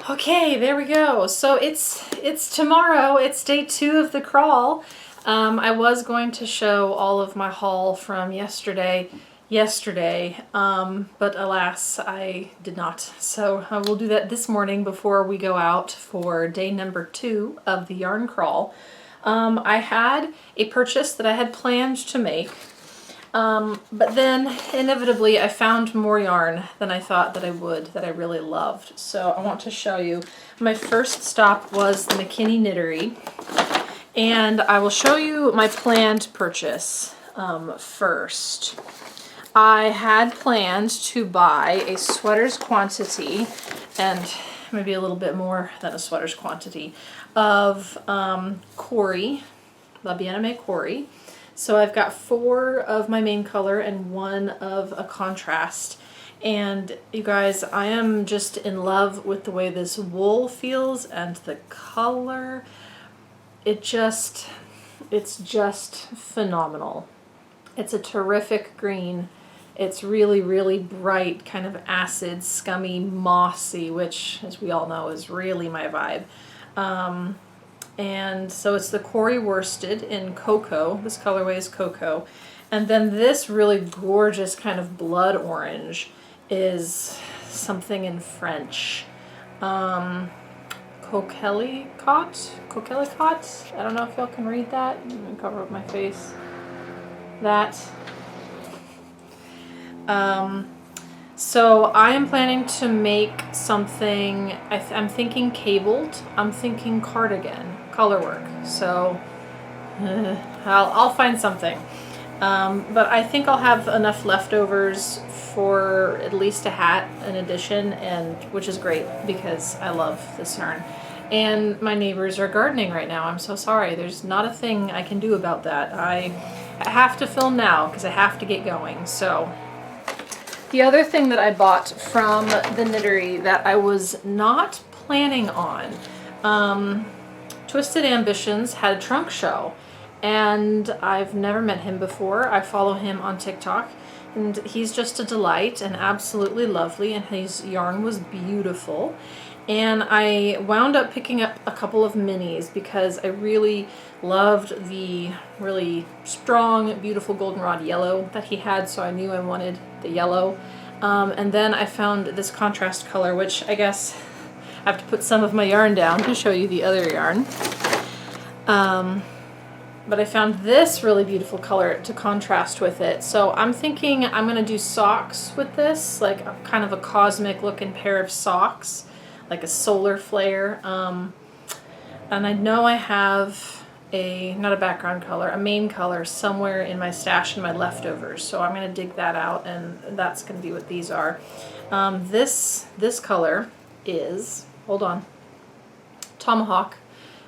Okay, there we go. So it's tomorrow. It's day 2 of the crawl. I was going to show all of my haul from yesterday, but alas, I did not. So we'll do that this morning before we go out for day number 2 of the yarn crawl. I had a purchase that I had planned to make. But then inevitably I found more yarn than I thought that I would, that I really loved. So I want to show you. My first stop was the McKinney Knittery, and I will show you my planned purchase first. I had planned to buy a sweater's quantity, and maybe a little bit more than a sweater's quantity, of Cori, La Bien-Aimée Cori. So I've got 4 of my main color and 1 of a contrast. And you guys, I am just in love with the way this wool feels and the color. It's just phenomenal. It's a terrific green. It's really, really bright, kind of acid, scummy, mossy, which, as we all know, is really my vibe. And so it's the Cori worsted in cocoa. This colorway is cocoa. And then this really gorgeous kind of blood orange is something in French. Coquelicot? I don't know if y'all can read that. I'm going to cover up my face. That. So I am planning to make something, I'm thinking cabled, I'm thinking cardigan, color work. So I'll find something. But I think I'll have enough leftovers for at least a hat in addition, and which is great because I love this yarn. And my neighbors are gardening right now. I'm so sorry. There's not a thing I can do about that. I have to film now because I have to get going. So the other thing that I bought from the Knittery that I was not planning on, Twisted Ambitions had a trunk show, and I've never met him before. I follow him on TikTok, and he's just a delight and absolutely lovely, and his yarn was beautiful. And I wound up picking up a couple of minis because I really loved the really strong, beautiful goldenrod yellow that he had, so I knew I wanted the yellow. And then I found this contrast color, which I guess I have to put some of my yarn down to show you the other yarn. But I found this really beautiful color to contrast with it. So I'm thinking I'm going to do socks with this, like a, kind of a cosmic looking pair of socks, like a solar flare. And I know I have not a background color, a main color somewhere in my stash in my leftovers. So I'm going to dig that out, and that's going to be what these are. This color is, hold on, Tomahawk.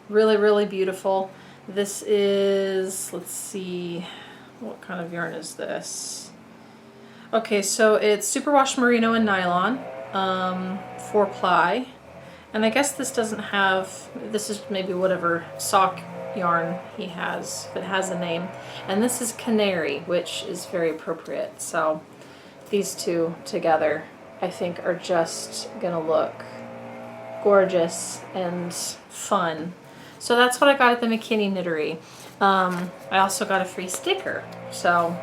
Really, really beautiful. This is, let's see, what kind of yarn is this? Okay, so it's superwash merino and nylon, 4-ply. And I guess this doesn't have, this is maybe whatever sock yarn he has, if it has a name. And this is canary, which is very appropriate. So these two together, I think, are just gonna look gorgeous and fun. So that's what I got at the McKinney Knittery. I also got a free sticker. So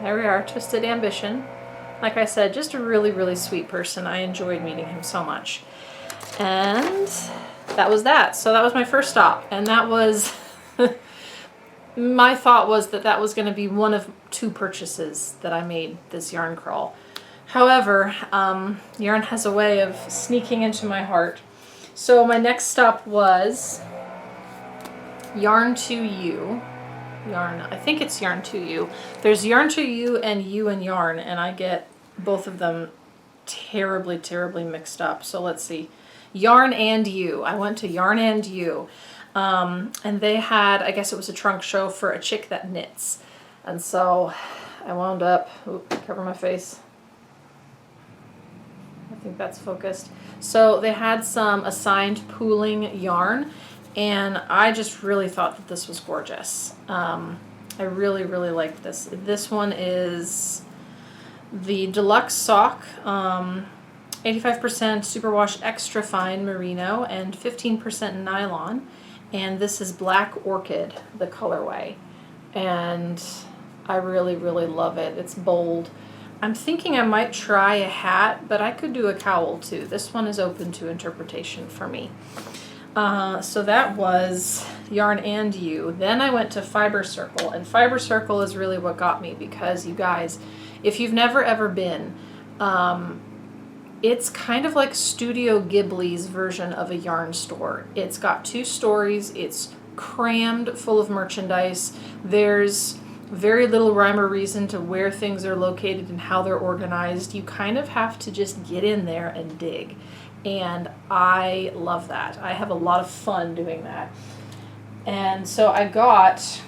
there we are, Twisted Ambition. Like I said, just a really, really sweet person. I enjoyed meeting him so much. And that was that. So that was my first stop. And that was, my thought was that that was going to be one of 2 purchases that I made this yarn crawl. However, yarn has a way of sneaking into my heart. So my next stop was Yarn to You. I think it's Yarn to You. There's Yarn to You and Yarn, and I get both of them terribly, terribly mixed up. So let's see. Yarn and You. I went to Yarn and You. And they had, I guess it was a trunk show for a chick that knits. And so I wound up, cover my face. I think that's focused. So they had some assigned pooling yarn, and I just really thought that this was gorgeous. I really, really liked this. This one is the deluxe sock 85% superwash extra fine merino and 15% nylon. And this is Black Orchid, the colorway. And I really, really love it. It's bold. I'm thinking I might try a hat, but I could do a cowl too. This one is open to interpretation for me. So that was Yarn and You. Then I went to Fiber Circle, and Fiber Circle is really what got me, because you guys, if you've never ever been, it's kind of like Studio Ghibli's version of a yarn store. It's got 2 stories. It's crammed full of merchandise. There's very little rhyme or reason to where things are located and how they're organized. You kind of have to just get in there and dig. And I love that. I have a lot of fun doing that. And so I got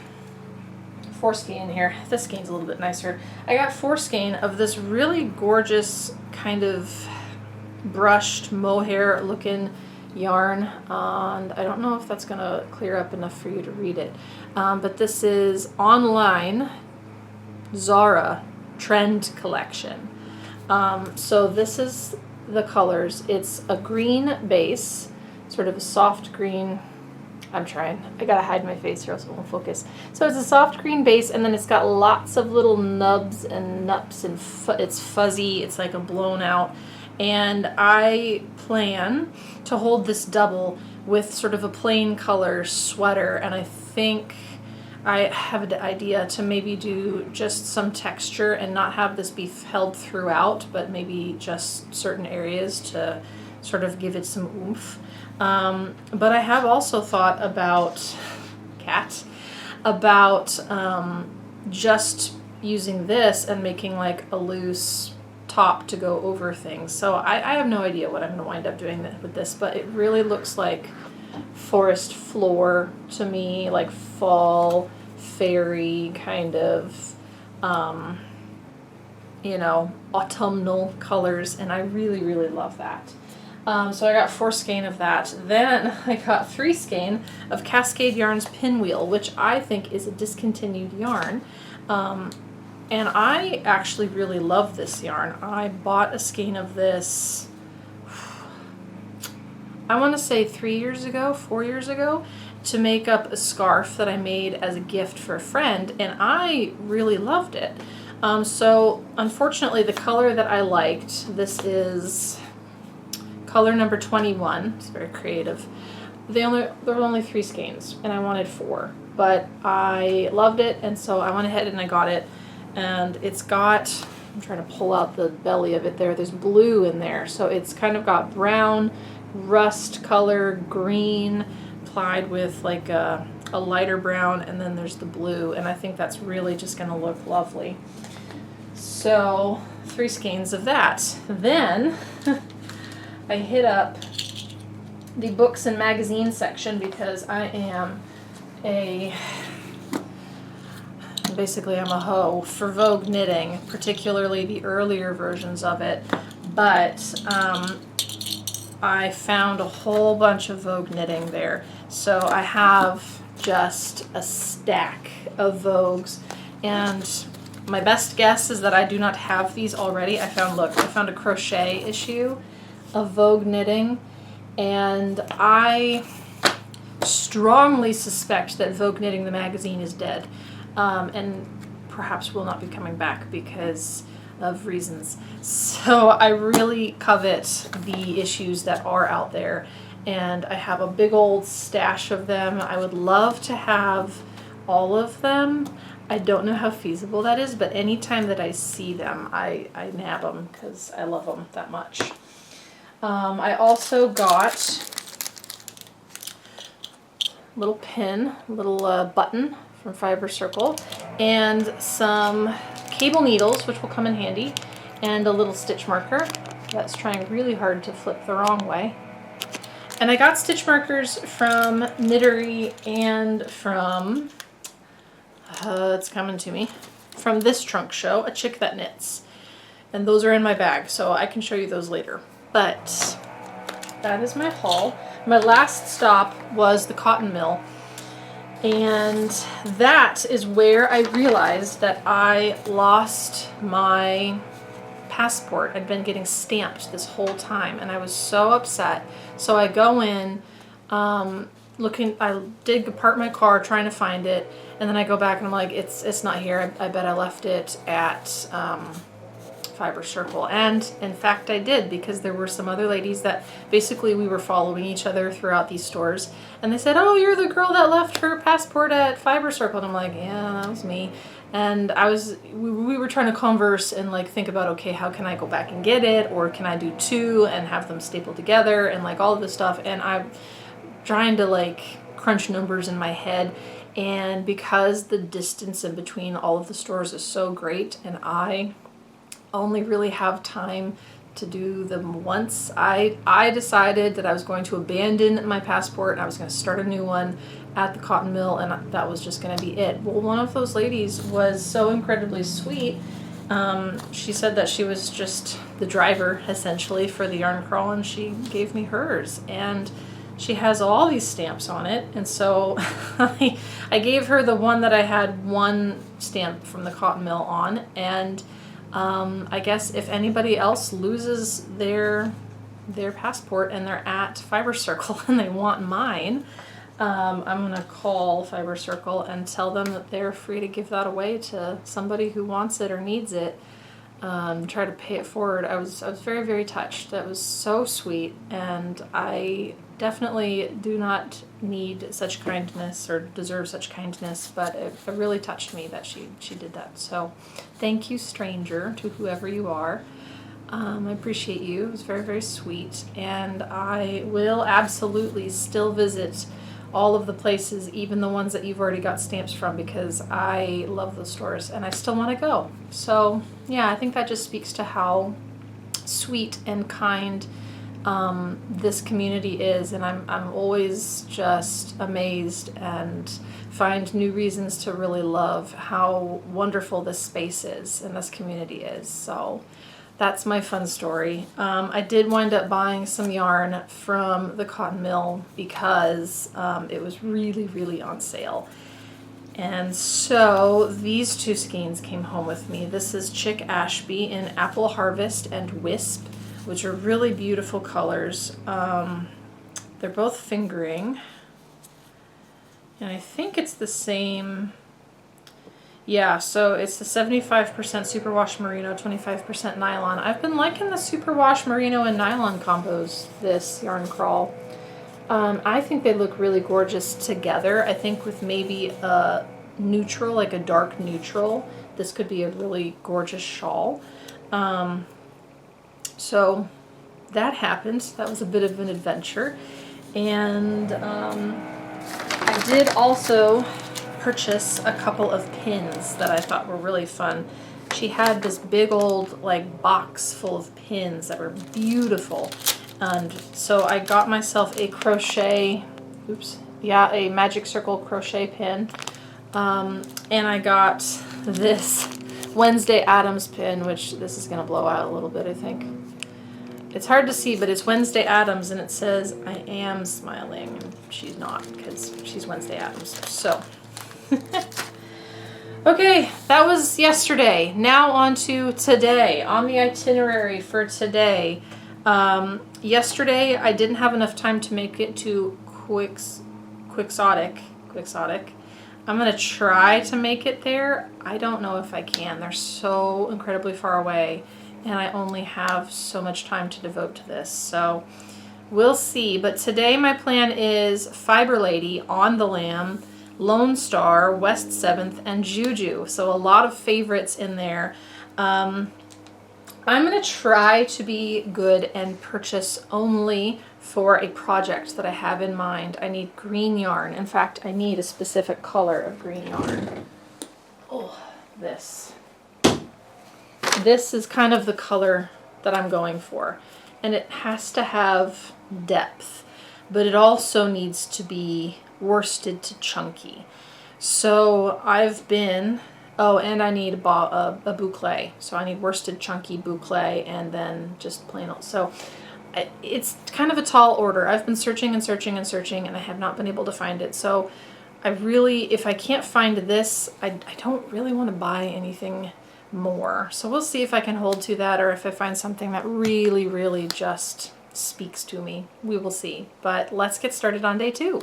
4 skein here. This skein's a little bit nicer. I got 4 skein of this really gorgeous kind of brushed mohair looking yarn. And I don't know if that's going to clear up enough for you to read it. But this is online Zara Trend Collection. So this is the colors. It's a green base, sort of a soft green. I'm trying. I gotta hide my face here so it won't focus. So it's a soft green base, and then it's got lots of little nubs and nups, and it's fuzzy. It's like a blown out. And I plan to hold this double with sort of a plain color sweater, and I think I have an idea to maybe do just some texture and not have this be held throughout, but maybe just certain areas to sort of give it some oomph. But I have also thought about just using this and making like a loose top to go over things. So I have no idea what I'm going to wind up doing with this, but it really looks like forest floor to me, like fall fairy kind of autumnal colors, and I really, really love that. So I got 4 skein of that. Then I got 3 skein of Cascade Yarns Pinwheel, which I think is a discontinued yarn. And I actually really love this yarn. I bought a skein of this, I want to say 4 years ago, to make up a scarf that I made as a gift for a friend, and I really loved it. So unfortunately the color that I liked, this is color number 21. It's very creative. There were only 3 skeins, and I wanted 4, but I loved it, and so I went ahead and I got it. And it's got, I'm trying to pull out the belly of it there, there's blue in there, so it's kind of got brown, rust color, green, applied with like a lighter brown, and then there's the blue, and I think that's really just going to look lovely. So 3 skeins of that. Then I hit up the books and magazine section, because I am basically I'm a hoe for Vogue knitting, particularly the earlier versions of it, but I found a whole bunch of Vogue knitting there. So I have just a stack of Vogues, and my best guess is that I do not have these already. I found a crochet issue of Vogue knitting, and I strongly suspect that Vogue Knitting the magazine is dead, and perhaps will not be coming back because of reasons. So I really covet the issues that are out there, and I have a big old stash of them. I would love to have all of them. I don't know how feasible that is, but anytime that I see them, I nab them because I love them that much. I also got a little pin, a little button from Fiber Circle, and some cable needles, which will come in handy, and a little stitch marker that's trying really hard to flip the wrong way. And I got stitch markers from Knittery and from, it's coming to me, from This Trunk Show, A Chick That Knits. And those are in my bag, so I can show you those later. But that is my haul. My last stop was the cotton mill. And that is where I realized that I lost my passport. I'd been getting stamped this whole time, and I was so upset. So I go in, looking, I dig apart my car trying to find it, and then I go back and I'm like, it's not here. I bet I left it at Fiber Circle. And in fact I did, because there were some other ladies that basically we were following each other throughout these stores, and they said, oh, you're the girl that left her passport at Fiber Circle. And I'm like, yeah, that was me. And we were trying to converse and like think about, okay, how can I go back and get it, or can I do two and have them stapled together, and like all of this stuff. And I'm trying to like crunch numbers in my head, and because the distance in between all of the stores is so great, and I only really have time to do them once, I decided that I was going to abandon my passport and I was going to start a new one at the cotton mill, and that was just going to be it. Well, one of those ladies was so incredibly sweet. She said that she was just the driver essentially for the yarn crawl, and she gave me hers, and she has all these stamps on it. And so I gave her the one that I had one stamp from the cotton mill on, and I guess if anybody else loses their passport and they're at Fiber Circle and they want mine, I'm gonna call Fiber Circle and tell them that they're free to give that away to somebody who wants it or needs it. Try to pay it forward. I was very, very touched. That was so sweet, and I definitely do not need such kindness or deserve such kindness, but it really touched me that she did that. So thank you, stranger, to whoever you are. I appreciate you. It was very, very sweet, and I will absolutely still visit all of the places, even the ones that you've already got stamps from, because I love those stores and I still want to go. So yeah, I think that just speaks to how sweet and kind this community is, and I'm always just amazed and find new reasons to really love how wonderful this space is and this community is. So that's my fun story. I did wind up buying some yarn from the cotton mill because it was really, really on sale. And so these two skeins came home with me. This is Chick Ashby in Apple Harvest and Wisp, which are really beautiful colors. They're both fingering, and I think it's the same. Yeah, so it's the 75% superwash merino, 25% nylon. I've been liking the superwash merino and nylon combos this yarn crawl. I think they look really gorgeous together. I think with maybe a neutral, like a dark neutral, this could be a really gorgeous shawl. So that happened. That was a bit of an adventure. And I did also purchase a couple of pins that I thought were really fun. She had this big old like box full of pins that were beautiful, and so I got myself a crochet, a magic circle crochet pin, and I got this Wednesday Addams pin, which this is gonna blow out a little bit, I think. It's hard to see, but it's Wednesday Addams, and it says I am smiling, and she's not, because she's Wednesday Addams. So okay, that was yesterday. Now on to today. On the itinerary for today, yesterday I didn't have enough time to make it to Quixotic. I'm gonna try to make it there. I don't know if I can. They're so incredibly far away, and I only have so much time to devote to this, so we'll see. But today my plan is Fiber Lady, On the Lamb, Lone Star, West 7th, and Juju. So a lot of favorites in there. I'm going to try to be good and purchase only for a project that I have in mind. I need green yarn. In fact, I need a specific color of green yarn. Oh, this. This is kind of the color that I'm going for. And it has to have depth, but it also needs to be worsted to chunky. So I've been, and I need a boucle. So I need worsted chunky boucle and then just plain old. So it's kind of a tall order. I've been searching and searching and searching, and I have not been able to find it. So I really, if I can't find this, I don't really want to buy anything more. So we'll see if I can hold to that or if I find something that really, really just speaks to me. We will see. But let's get started on day 2.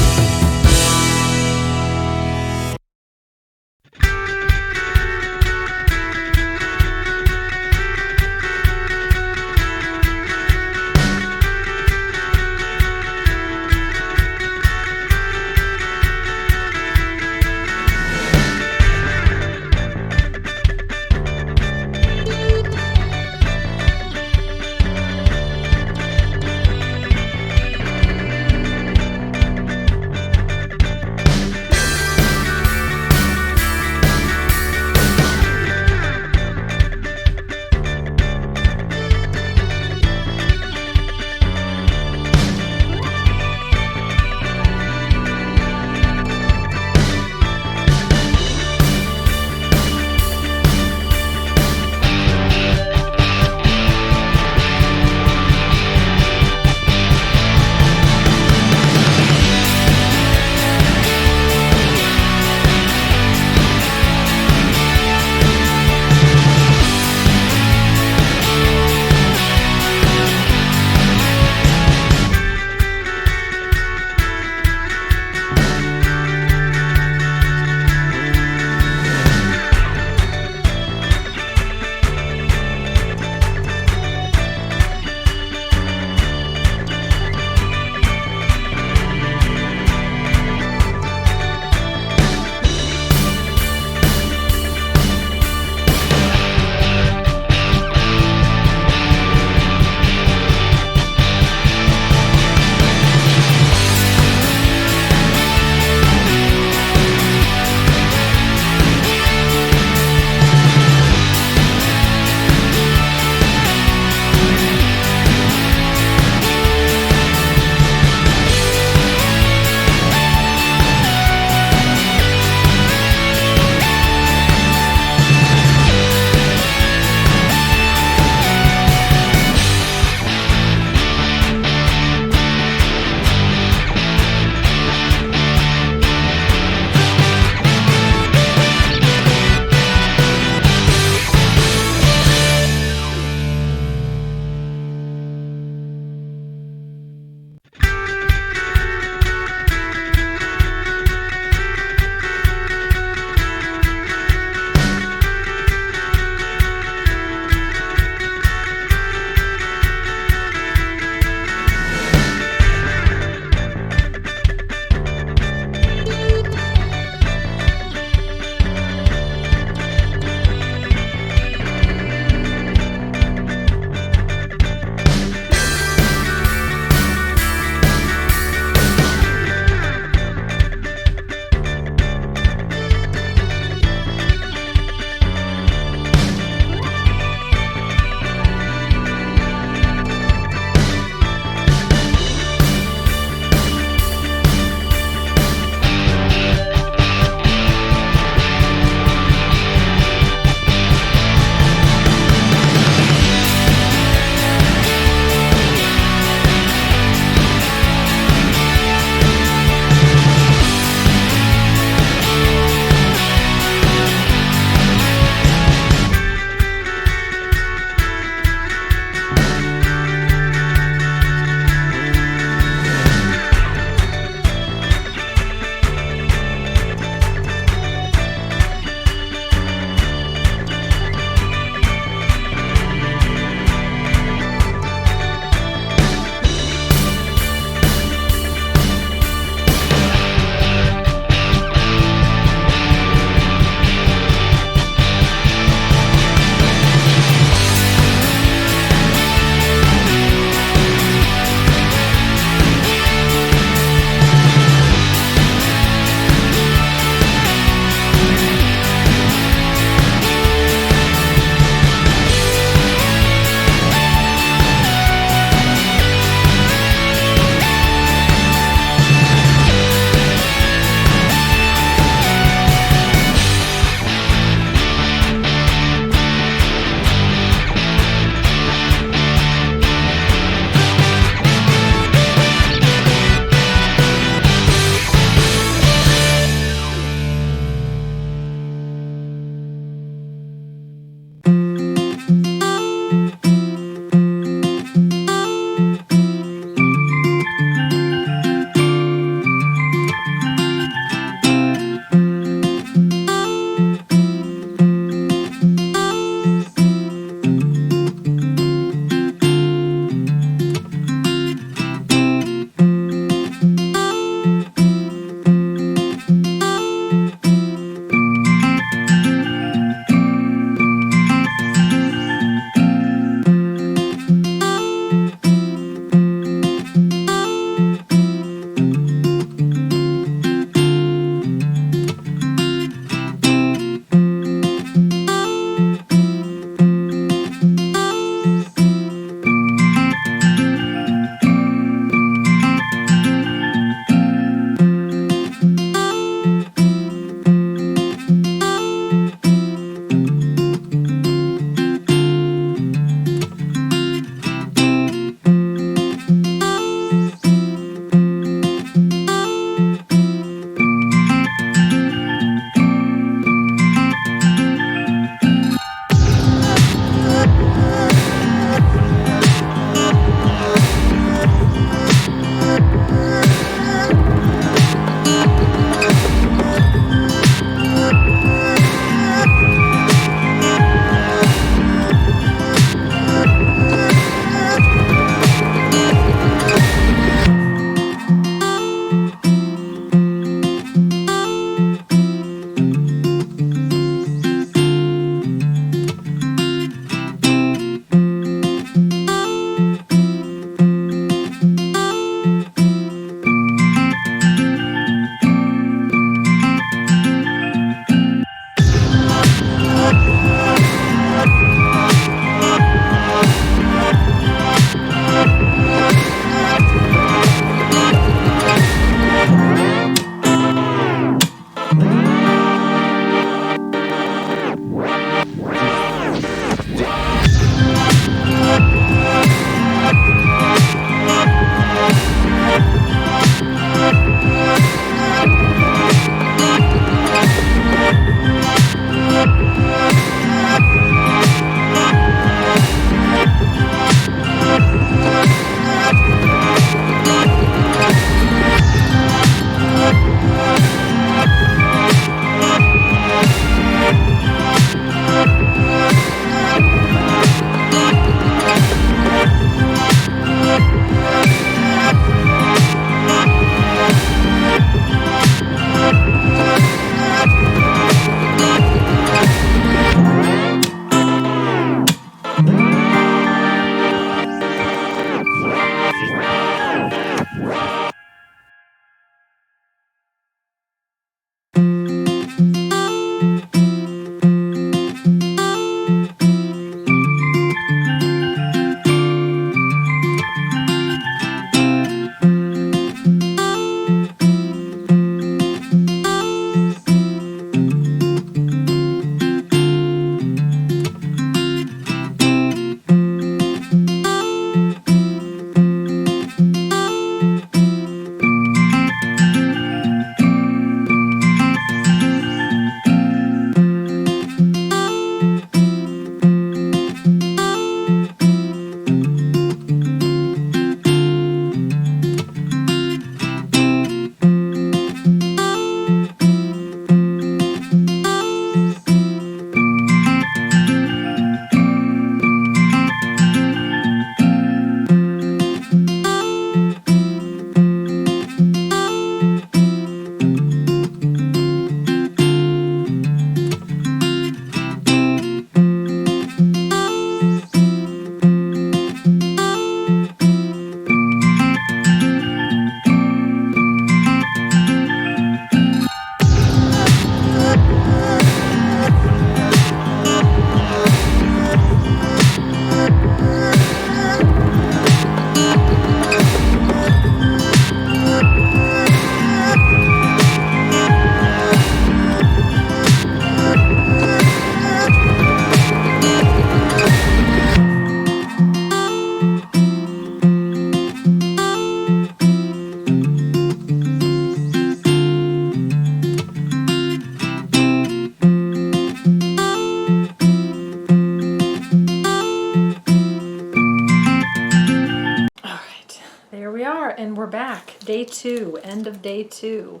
here we are, and we're back. Day 2, end of day 2.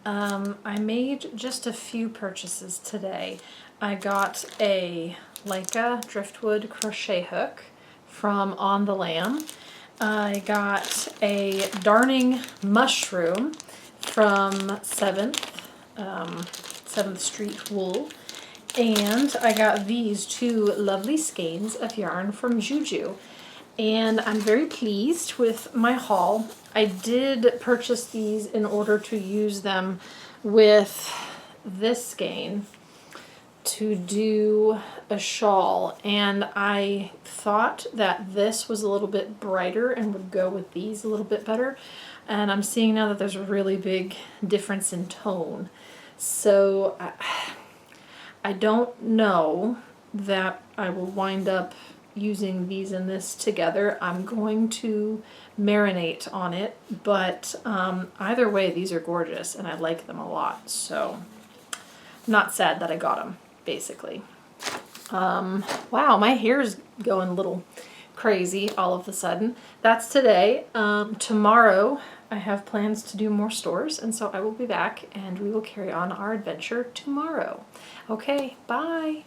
I made just a few purchases today. I got a Leica driftwood crochet hook from On the Lamb. I got a darning mushroom from 7th Street Wool. And I got these 2 lovely skeins of yarn from Juju. And I'm very pleased with my haul. I did purchase these in order to use them with this skein to do a shawl, and I thought that this was a little bit brighter and would go with these a little bit better, and I'm seeing now that there's a really big difference in tone. So I don't know that I will wind up using these and this together. I'm going to marinate on it, but either way, these are gorgeous and I like them a lot, so I'm not sad that I got them, basically. Wow, my hair is going a little crazy all of a sudden. That's today. Tomorrow I have plans to do more stores, and so I will be back and we will carry on our adventure tomorrow. Okay, bye.